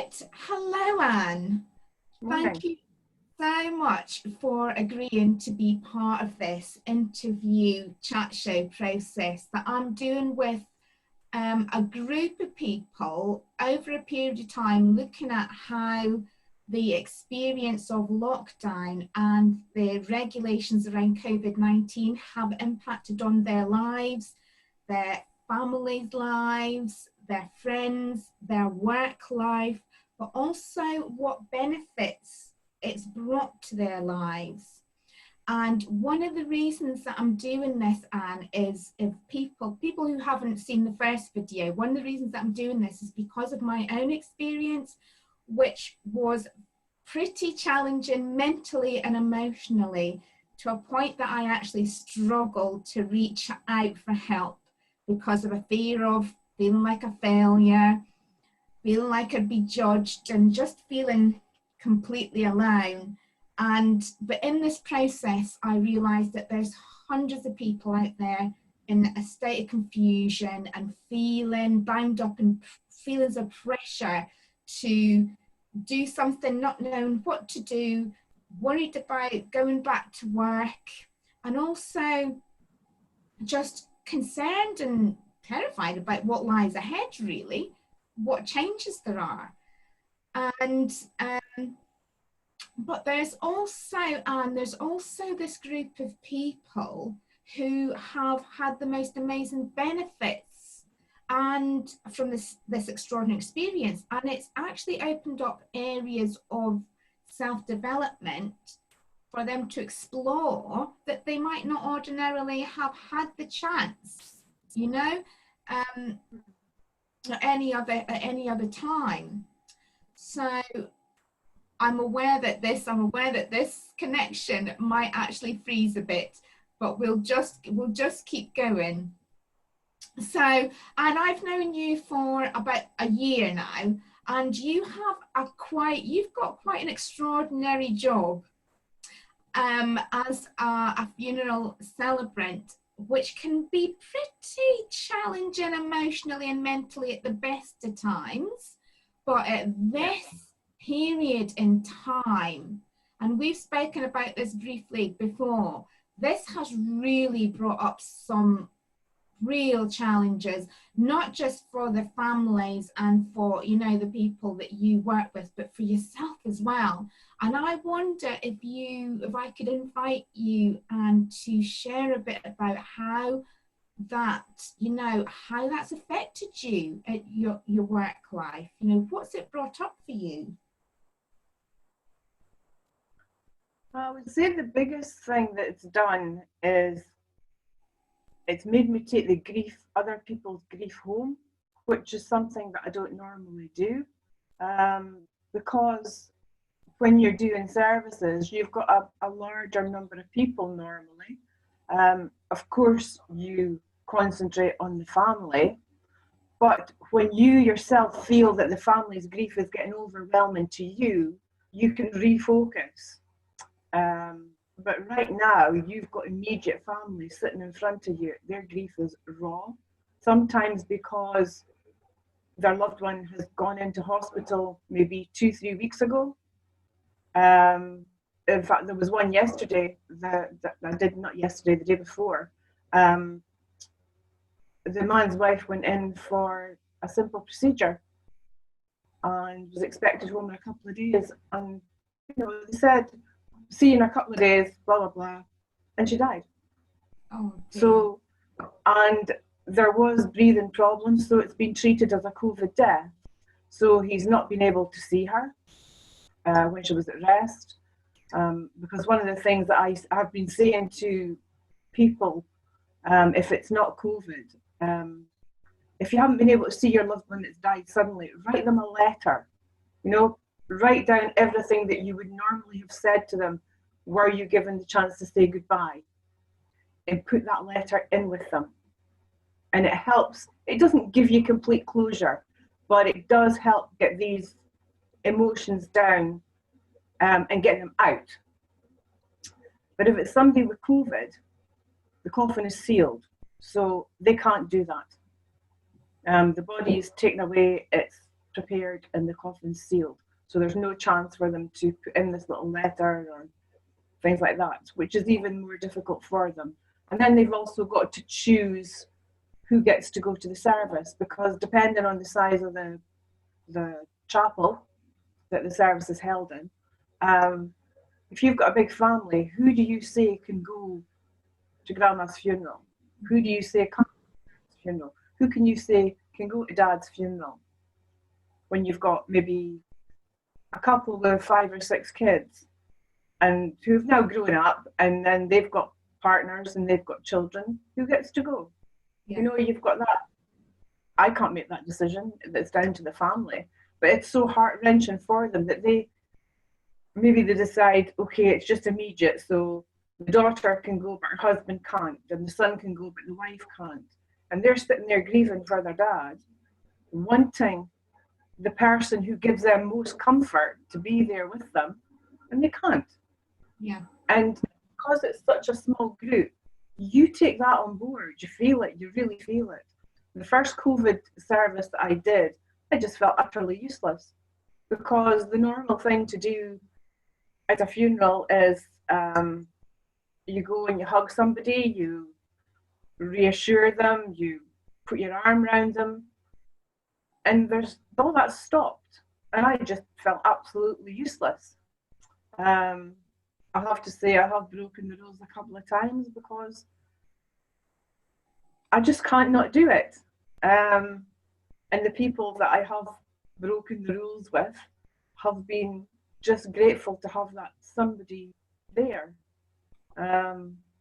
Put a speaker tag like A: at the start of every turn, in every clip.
A: Right. Hello, Anne.
B: Morning.
A: Thank you so much for agreeing to be part of this interview chat show process that I'm doing with a group of people over a period of time, looking at how the experience of lockdown and the regulations around COVID-19 have impacted on their lives, their families' lives, their friends, their work life, but also what benefits it's brought to their lives. And one of the reasons that I'm doing this, Anne, is if people who haven't seen the first video, one of the reasons that I'm doing this is because of my own experience, which was pretty challenging mentally and emotionally, to a point that I actually struggled to reach out for help because of a fear of feeling like a failure, feeling like I'd be judged, and just feeling completely alone. But in this process, I realized that there's hundreds of people out there in a state of confusion and feeling bound up in feelings of pressure to do something, not knowing what to do, worried about going back to work, and also just concerned and terrified about what lies ahead, really, what changes there are. And but there's also this group of people who have had the most amazing benefits and from this extraordinary experience, and it's actually opened up areas of self-development for them to explore that they might not ordinarily have had the chance, at any other time. So I'm aware that this connection might actually freeze a bit, but we'll just keep going. So, and I've known you for about a year now, and you've got quite an extraordinary job as a funeral celebrant, which can be pretty challenging emotionally and mentally at the best of times, but at this period in time, and we've spoken about this briefly before, this has really brought up some real challenges, not just for the families and for the people that you work with, but for yourself as well. And I wonder if I could invite you and to share a bit about how that's affected you at your work life. What's it brought up for you?
B: I would say the biggest thing that it's done is it's made me take other people's grief home, which is something that I don't normally do. Because when you're doing services, you've got a larger number of people normally. Of course, you concentrate on the family, but when you yourself feel that the family's grief is getting overwhelming to you, you can refocus. But right now, you've got immediate family sitting in front of you. Their grief is raw, sometimes because their loved one has gone into hospital maybe 2-3 weeks ago. In fact, there was one yesterday that I did, not yesterday, the day before. The man's wife went in for a simple procedure and was expected home in a couple of days. And they said, see you in a couple of days, blah, blah, blah. And she died.
A: Oh, dear.
B: So, and there was breathing problems, so it's been treated as a COVID death. So he's not been able to see her when she was at rest. Because one of the things that I have been saying to people, if it's not COVID, if you haven't been able to see your loved one that's died suddenly, write them a letter. Write down everything that you would normally have said to them were you given the chance to say goodbye, and put that letter in with them. And it helps. It doesn't give you complete closure, but it does help get these emotions down and get them out. But if it's somebody with COVID, the coffin is sealed, so they can't do that. The body is taken away, it's prepared and the coffin's sealed. So there's no chance for them to put in this little letter or things like that, which is even more difficult for them. And then they've also got to choose who gets to go to the service, because depending on the size of the chapel that the service is held in, if you've got a big family, who do you say can go to Grandma's funeral? Who do you say can't go to Grandma's funeral? Who can you say can go to Dad's funeral? When you've got maybe a couple with 5 or 6 kids and who've now grown up, and then they've got partners and they've got children, who gets to go? Yeah. You know, you've got that. I can't make that decision. It's down to the family. But it's so heart-wrenching for them that they decide, okay, it's just immediate, so the daughter can go but her husband can't, and the son can go but the wife can't. And they're sitting there grieving for their dad, wanting the person who gives them most comfort to be there with them, and they can't.
A: Yeah.
B: And because it's such a small group, you take that on board. You feel it. You really feel it. The first COVID service that I did, I just felt utterly useless, because the normal thing to do at a funeral is you go and you hug somebody, you reassure them, you put your arm around them, and there's all that stopped, and I just felt absolutely useless. I have to say I have broken the rules a couple of times, because I just can't not do it. And the people that I have broken the rules with have been just grateful to have that somebody there.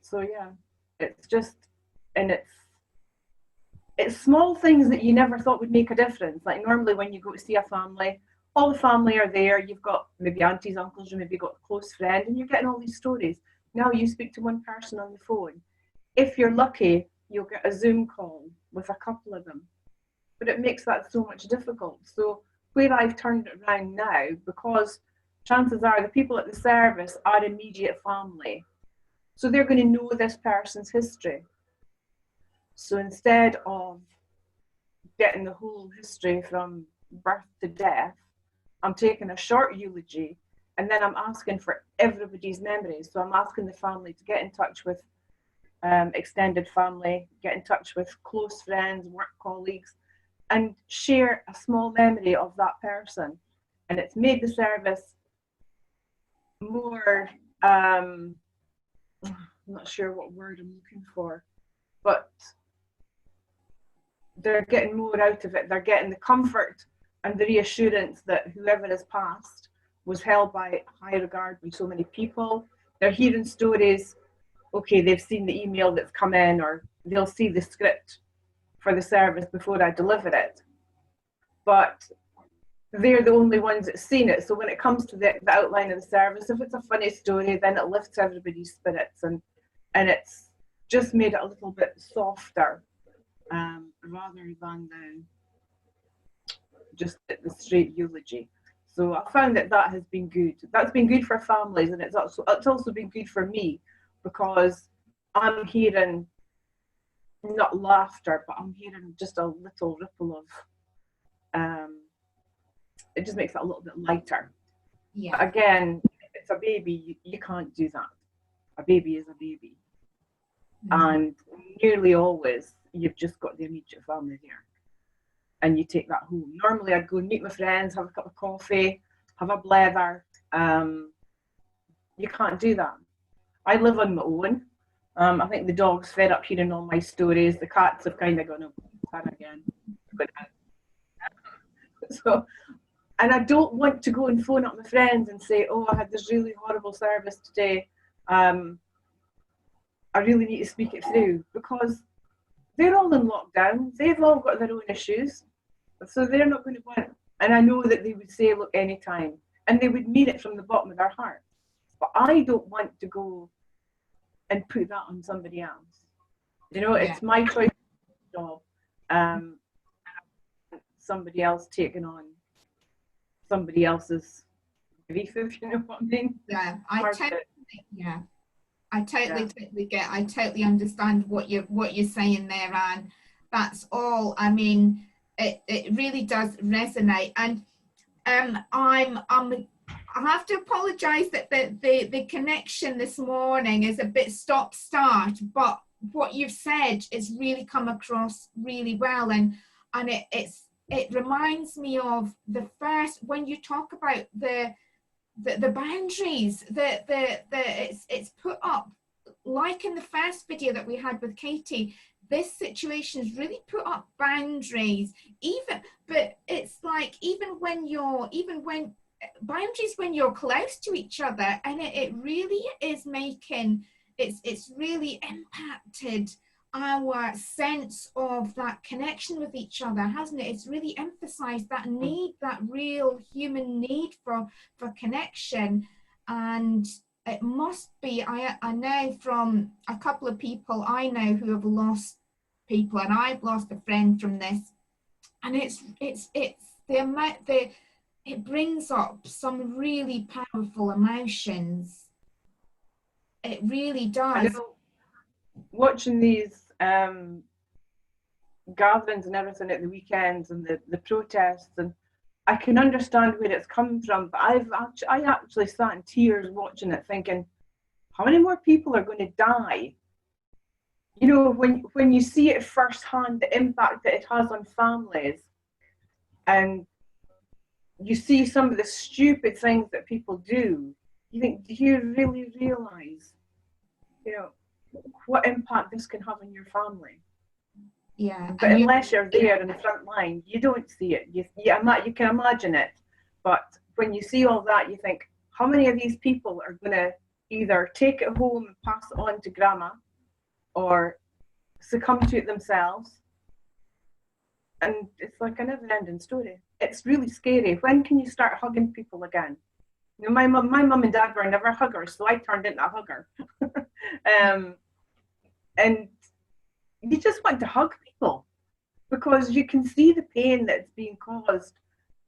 B: So yeah, it's just, and it's small things that you never thought would make a difference. Like normally when you go to see a family, all the family are there. You've got maybe aunties, uncles, you maybe got a close friend, and you're getting all these stories. Now you speak to one person on the phone. If you're lucky, you'll get a Zoom call with a couple of them. But it makes that so much difficult. So where I've turned it around now, because chances are the people at the service are immediate family. So they're going to know this person's history. So instead of getting the whole history from birth to death, I'm taking a short eulogy, and then I'm asking for everybody's memories. So I'm asking the family to get in touch with extended family, get in touch with close friends, work colleagues, and share a small memory of that person. And it's made the service more, I'm not sure what word I'm looking for, but they're getting more out of it. They're getting the comfort and the reassurance that whoever has passed was held by high regard by so many people. They're hearing stories. Okay, they've seen the email that's come in, or they'll see the script for the service before I deliver it. But they're the only ones that's seen it. So when it comes to the outline of the service, if it's a funny story, then it lifts everybody's spirits, and it's just made it a little bit softer, rather than just the straight eulogy. So I found that has been good. That's been good for families, and it's also been good for me, because I'm hearing not laughter, but I'm hearing just a little ripple of it just makes it a little bit lighter.
A: Yeah.
B: But again, if it's a baby, you can't do that. A baby is a baby. And nearly always you've just got the immediate family there, and you take that home. Normally I'd go and meet my friends, have a cup of coffee, have a blather. You can't do that. I live on my own. I think the dog's fed up hearing all my stories. The cats have kind of gone, oh, again. So, and I don't want to go and phone up my friends and say, oh, I had this really horrible service today. I really need to speak it through, because they're all in lockdown. They've all got their own issues. So they're not going to want, and I know that they would say, look, anytime. And they would mean it from the bottom of their heart. But I don't want to go and put that on somebody else. You know, it's my choice job. Somebody else taking on somebody else's grief, if you know what I mean.
A: Yeah, I totally get. I totally understand what you're saying there, Anne. That's all. I mean, it really does resonate. And I have to apologize that the connection this morning is a bit stop start, but what you've said is really come across really well, and it reminds me of the first, when you talk about the boundaries, it's put up, like in the first video that we had with Katie. This situation has really put up boundaries, even, but it's like even when boundaries when you're close to each other, and it really is making, it's really impacted our sense of that connection with each other, hasn't it? It's really emphasized that need, that real human need for connection. And it must be, I know from a couple of people I know who have lost people, and I've lost a friend from this, and it's the amount, it brings up some really powerful emotions. It really
B: I
A: does.
B: know, watching these gatherings and everything at the weekends and the protests, and I can understand where it's come from, but I actually sat in tears watching it, thinking, how many more people are going to die? You know, when you see it firsthand, the impact that it has on families, and you see some of the stupid things that people do, you think, do you really realize, you know, what impact this can have on your family?
A: Yeah.
B: But unless you're there in the front line, you don't see it. You can imagine it. But when you see all that, you think, how many of these people are going to either take it home and pass it on to grandma, or succumb to it themselves? And it's like a never-ending story. It's really scary. When can you start hugging people again? You know, my mum and dad were never huggers, so I turned into a hugger. And you just want to hug people, because you can see the pain that's being caused,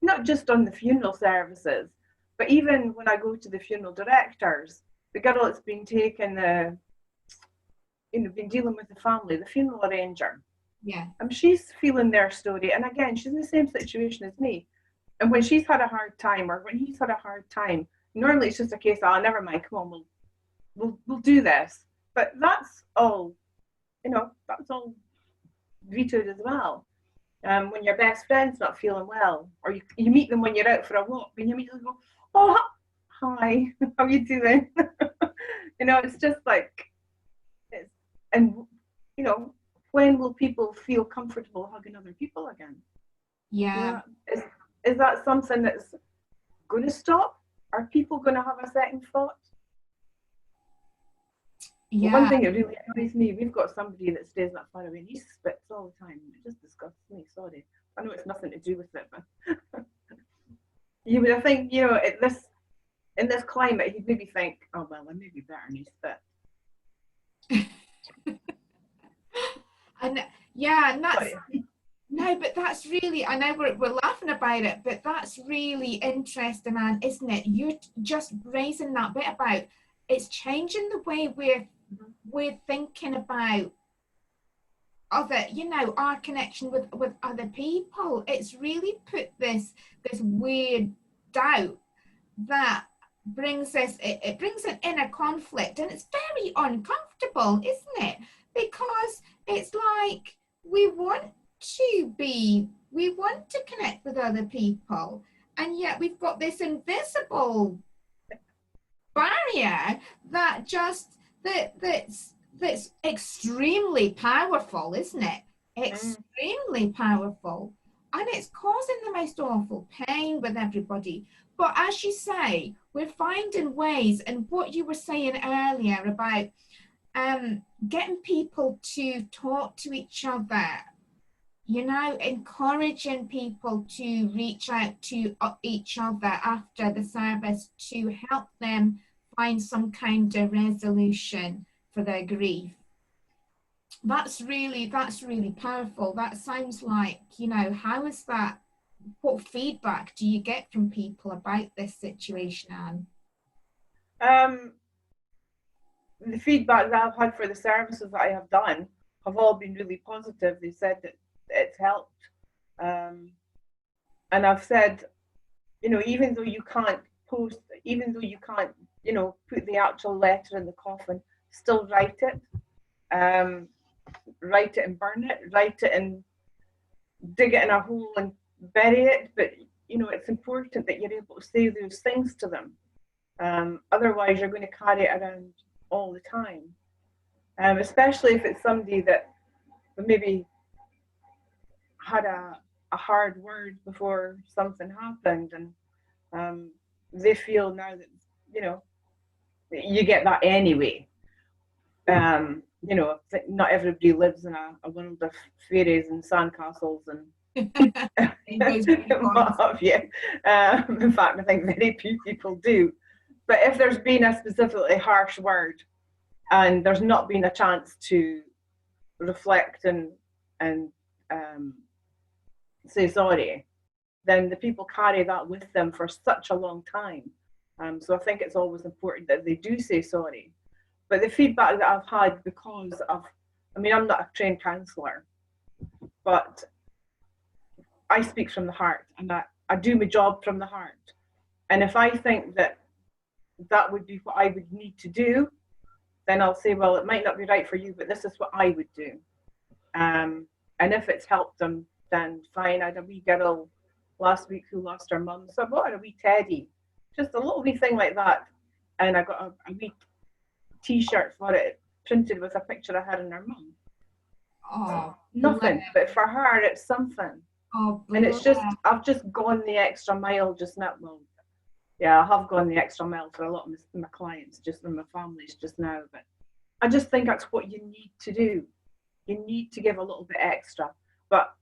B: not just on the funeral services, but even when I go to the funeral directors, the girl that's been taken, been dealing with the family, the funeral arranger.
A: Yeah.
B: She's feeling their story, and again, she's in the same situation as me. And when she's had a hard time, or when he's had a hard time, normally it's just a case of, oh, never mind, come on, we'll do this. But that's all, that's all vetoed as well. When your best friend's not feeling well, or you meet them when you're out for a walk, and you meet them, go, oh, hi, how are you doing? It's just like, and when will people feel comfortable hugging other people again?
A: Yeah.
B: Is that something that's going to stop? Are people going to have a second thought?
A: Yeah.
B: Well, one thing that really annoys me, we've got somebody that stays not far away, and he spits all the time. It just disgusts me, sorry. I know it's nothing to do with it, but you would think, in this climate, he'd maybe think, oh, well, I maybe better not spit.
A: And yeah, and that's, no, but that's really, I know we're laughing about it, but that's really interesting, Anne, isn't it? You're just raising that bit about, it's changing the way we're thinking about other, our connection with other people. It's really put this weird doubt that brings us, it brings an inner conflict, and it's very uncomfortable, isn't it? Because it's like we want to connect with other people, and yet we've got this invisible barrier that's extremely powerful, isn't it? Extremely powerful. And it's causing the most awful pain with everybody. But as you say, we're finding ways, and what you were saying earlier about getting people to talk to each other, encouraging people to reach out to each other after the service to help them find some kind of resolution for their grief. That's really powerful. That sounds like, how is that? What feedback do you get from people about this situation,
B: Anne? The feedback that I've had for the services that I have done have all been really positive. They said that it's helped And I've said, you know, even though you can't post, even though you can't, you know, put the actual letter in the coffin, still write it. Write it and burn it, write it and dig it in a hole and bury it. But, you know, it's important that you're able to say those things to them. Otherwise, you're going to carry it around all the time. Especially if it's somebody that maybe had a hard word before something happened, and they feel now that, you know, you get that anyway. You know, not everybody lives in a world of fairies and sandcastles and what have you. In fact, I think very few people do. But if there's been a specifically harsh word and there's not been a chance to reflect and say sorry, then the people carry that with them for such a long time. So I think it's always important that they do say sorry. But the feedback that I've had, because of, I mean, I'm not a trained counsellor, but I speak from the heart, and I do my job from the heart. And if I think that that would be what I would need to do, then I'll say, well, it might not be right for you, but this is what I would do. And if it's helped them, then fine. I had a wee girl last week who lost her mum, so I bought her a wee teddy, just a little wee thing like that. And I got a wee T-shirt for it, printed with a picture of her and her mum.
A: Oh,
B: nothing, but for her, it's something.
A: Oh,
B: and it's just, I've just gone the extra mile just now. Well, yeah, I have gone the extra mile for a lot of my clients, just in my families just now. But I just think that's what you need to do. You need to give a little bit extra. But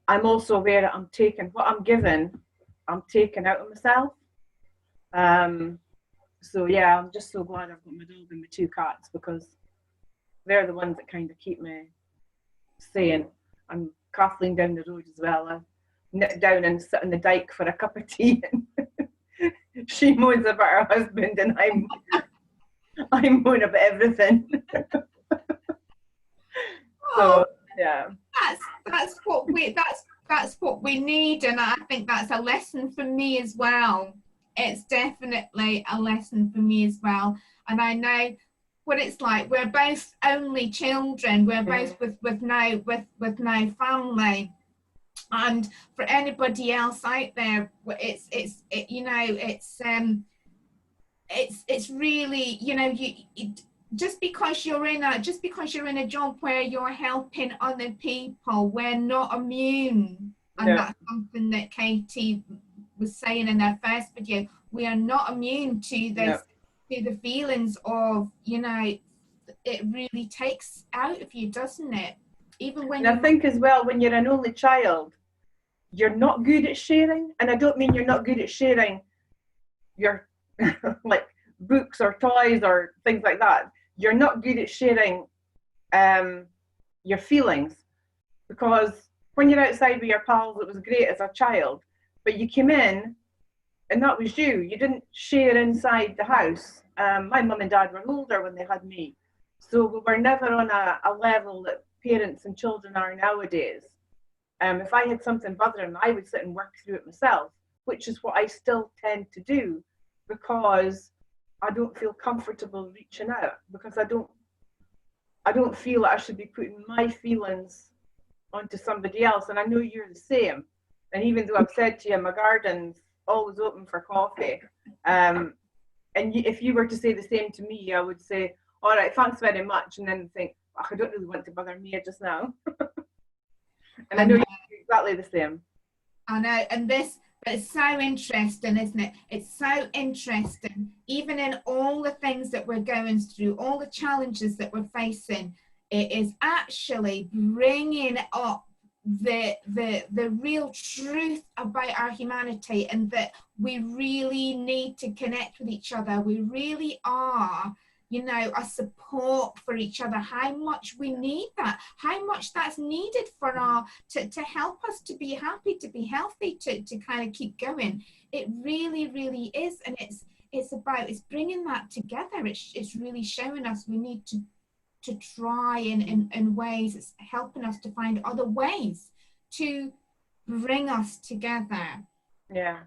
B: I'm also aware that I'm taking what I'm given, I'm taking out of myself. So yeah, I'm just so glad I've got my dog and my 2 cats, because they're the ones that kind of keep me sane. And Kathleen down the road as well. I nip down and sit on the dyke for a cup of tea, and she moans about her husband, and I moan about everything. So yeah,
A: that's what we need, and I think that's a lesson for me as well. It's definitely a lesson for me as well, and I know what it's like. We're both only children. We're both with no family, and for anybody else out there, it's really, you know, just because you're in a job where you're helping other people, we're not immune. And that's something that Katie was saying in her first video. We are not immune to this, to the feelings of, you know, it really takes out of you, doesn't it? Even when
B: I think as well, when you're an only child, you're not good at sharing. And I don't mean you're not good at sharing your like books or toys or things like that. You're not good at sharing your feelings, because when you're outside with your pals, it was great as a child, but you came in and that was you. You didn't share inside the house. My mum and dad were older when they had me, so we were never on a level that parents and children are nowadays. If I had something bothering me, I would sit and work through it myself, which is what I still tend to do, because I don't feel comfortable reaching out, because I don't feel that I should be putting my feelings onto somebody else. And I know you're the same. And even though I've said to you, my garden's always open for coffee. And if you were to say the same to me, I would say, all right, thanks very much. And then think, oh, I don't really want to bother Mia just now. And I know you're exactly the same.
A: I know. And this, but it's so interesting, isn't it? It's so interesting. Even in all the things that we're going through, all the challenges that we're facing, it is actually bringing up the real truth about our humanity, and that we really need to connect with each other. We really are, you know, a support for each other. How much we need that, how much that's needed for our to help us to be happy, to be healthy, to kind of keep going. It really, really is. And it's bringing that together. It's really showing us we need to try in ways. It's helping us to find other ways to bring us together.
B: Yeah.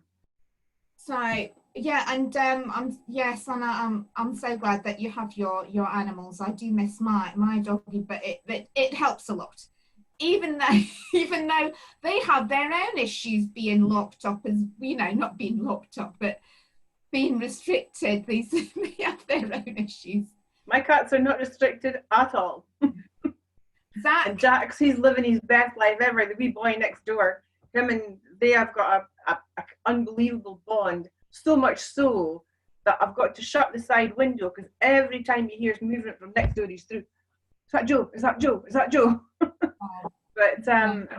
A: So yeah, and I'm so glad that you have your animals. I do miss my doggy, but it helps a lot. Even though even though they have their own issues being locked up, as you know, not being locked up, but being restricted. They have their own issues.
B: My cats are not restricted at all.
A: Zach,
B: And Jax, he's living his best life ever. The wee boy next door, him and they have got a unbelievable bond. So much so that I've got to shut the side window because every time he hears movement from next door, he's through. Is that Joe? Is that Joe? Is that Joe? But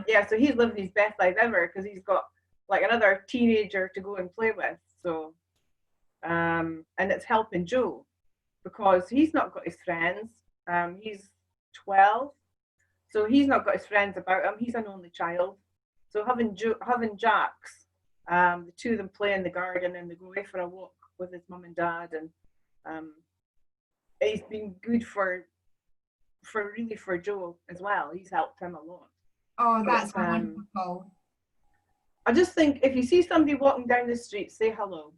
B: yeah, so he's living his best life ever because he's got like another teenager to go and play with. So, and it's helping Joe because he's not got his friends. He's 12. So he's not got his friends about him. He's an only child. So having Jax, the two of them play in the garden and they go away for a walk with his mum and dad, and it's been good for Joe as well. He's helped him a lot.
A: oh, that's wonderful.
B: I just think if you see somebody walking down the street, say hello.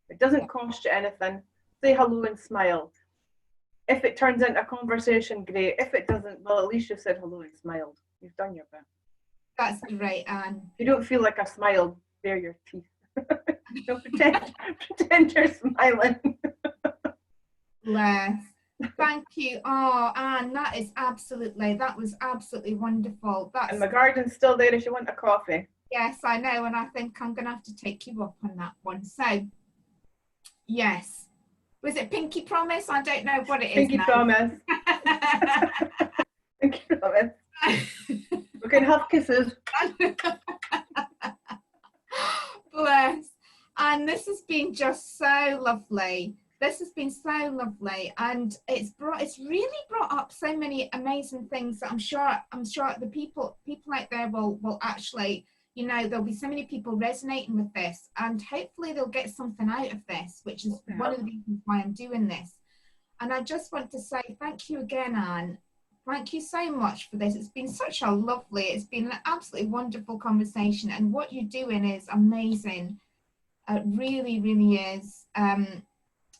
B: It doesn't cost you anything. Say hello and smile. If it turns into a conversation, great. If it doesn't, well, at least you've said hello and smiled. You've done your bit.
A: That's great, Anne.
B: If you don't feel like a smile, bare your teeth. Don't pretend you're smiling.
A: Bless. Thank you. Oh, Anne, that was absolutely wonderful.
B: And my garden's still there if you want a coffee.
A: Yes, I know, and I think I'm going to have to take you up on that one. So, yes. Was it Pinky Promise? I don't know what it is.
B: Pinky Promise. Pinky Promise. We can have kisses.
A: Bless. And this has been just so lovely. This has been so lovely, and it's really brought up so many amazing things that I'm sure the people out there will actually, you know, there'll be so many people resonating with this, and hopefully they'll get something out of this, which is one of the reasons why I'm doing this. And I just want to say thank you again, Anne. Thank you so much for this. It's been it's been an absolutely wonderful conversation, and what you're doing is amazing. It really, really is.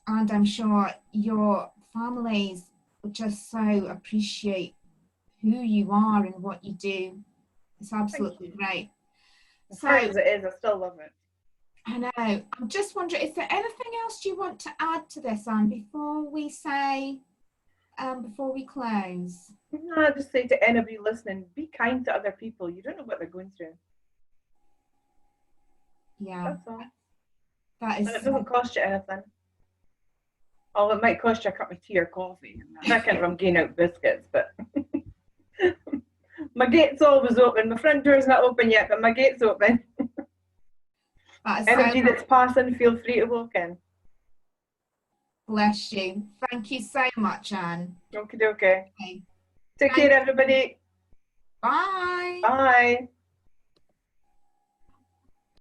A: And I'm sure your families just so appreciate who you are and what you do. It's absolutely great.
B: As hard as it is, I still love it.
A: I know. I'm just wondering, is there anything else you want to add to this, Anne, before we close?
B: No, I just say to anybody listening, be kind to other people. You don't know what they're going through.
A: Yeah.
B: That's all.
A: That is.
B: And it doesn't cost you anything. Oh, it might cost you a cup of tea or coffee. I can't remember getting out biscuits, but my gate's always open. My front door's not open yet, but my gate's open. Anybody that's passing, feel free to walk in.
A: Bless you. Thank you so much, Anne.
B: Okay. Take care, everybody.
A: Bye.
B: Bye.